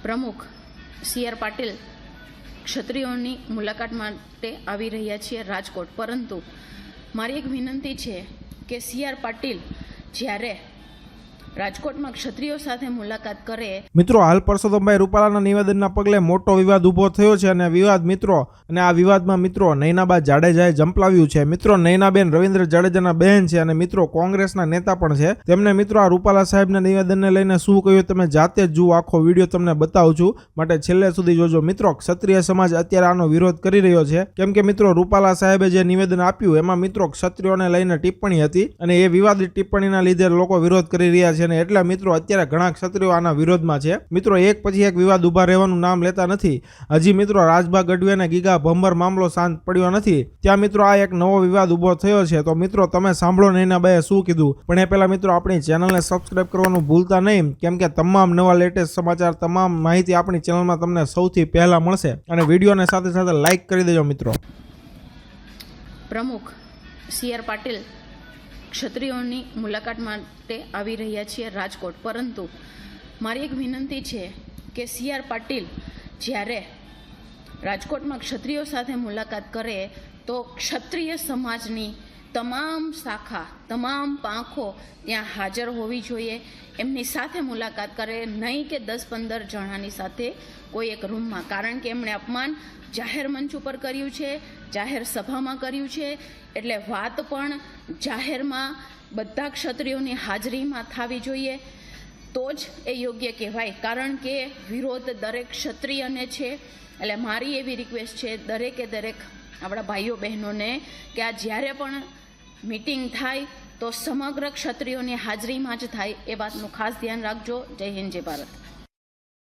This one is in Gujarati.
પ્રમુખ સી.આર. પાટીલ ક્ષત્રિયોની મુલાકાત માટે આવી રહ્યા છીએ રાજકોટ, પરંતુ મારી એક વિનંતી છે કે સી.આર. પાટીલ જ્યારે રાજકોટમાં ક્ષત્રિયો સાથે મુલાકાત કરે. મિત્રો, હાલ પરસોત્તમભાઈ રૂપાલાના નિવેદનના પગલે મોટો વિવાદ ઊભો થયો છે અને આ વિવાદમાં મિત્રો નયનાબા જાડેજાએ ઝંપલાવ્યું છે. મિત્રો, નયનાબેન રવિન્દ્ર જાડેજાના બહેન છે અને મિત્રો કોંગ્રેસના નેતા પણ છે. તેમને મિત્રો આ રૂપાલા સાહેબના નિવેદનને લઈને શું કહ્યું તમે જાતે જ જુઓ, આખો વિડીયો તમને બતાવું છું, માટે છેલ્લે સુધી જોજો. મિત્રો, ક્ષત્રિય સમાજ અત્યારે આનો વિરોધ કરી રહ્યો છે, કેમ કે મિત્રો રૂપાલા સાહેબે જે નિવેદન આપ્યું એમાં મિત્રો ક્ષત્રિયોને લઈને ટિપ્પણી હતી અને એ વિવાદિત ટિપ્પણીના લીધે લોકો વિરોધ કરી રહ્યા છે. એટલે મિત્રો અત્યારે ઘણા ક્ષત્રિયો આના વિરોધમાં છે. મિત્રો, એક પછી એક વિવાદ ઉભા રહેવાનું નામ લેતા નથી. હજી મિત્રો રાજભા ગઢવી અને ગીગા ભંભર મામલો શાંત પડ્યો નથી, ત્યાં મિત્રો આ એક નવો વિવાદ ઉભો થયો છે. તો મિત્રો તમે સાંભળો નયનાબાઈએ શું કીધું, પણ એ પહેલા મિત્રો આપણી ચેનલને સબસ્ક્રાઇબ કરવાનું ભૂલતા નહીં, કેમ કે તમામ નવા લેટેસ્ટ સમાચાર, તમામ માહિતી આપણી ચેનલમાં તમને સૌથી પહેલા મળશે. અને વિડીયોને સાથે સાથે લાઈક કરી દેજો. મિત્રો, પ્રમુખ સી.આર. પાટીલ ક્ષત્રિયોની મુલાકાત માટે આવી રહ્યા છીએ રાજકોટ, પરંતુ મારી એક વિનંતી છે કે સી.આર. પાટીલ જ્યારે રાજકોટમાં ક્ષત્રિયો સાથે મુલાકાત કરે તો ક્ષત્રિય સમાજની તમામ શાખા, તમામ પાંખો ત્યાં હાજર હોવી જોઈએ. એમની સાથે મુલાકાત કરે, નહીં કે 10-15 જણાની સાથે કોઈ એક રૂમમાં, કારણ કે એમણે અપમાન જાહેર મંચ ઉપર કર્યું છે, જાહેર સભામાં કર્યું છે. એટલે વાત પણ જાહેરમાં બધા ક્ષત્રિયોની હાજરીમાં થવી જોઈએ, તો જ એ યોગ્ય કહેવાય. કારણ કે વિરોધ દરેક ક્ષત્રિયને છે. એટલે મારી એવી રિક્વેસ્ટ છે દરેક આપણા ભાઈઓ બહેનોને કે આ જ્યારે પણ મીટિંગ થાય તો સમગ્ર ક્ષત્રિયોની હાજરીમાં જ થાય, એ વાતનું ખાસ ધ્યાન રાખજો. જય હિન્દ, જય ભારત.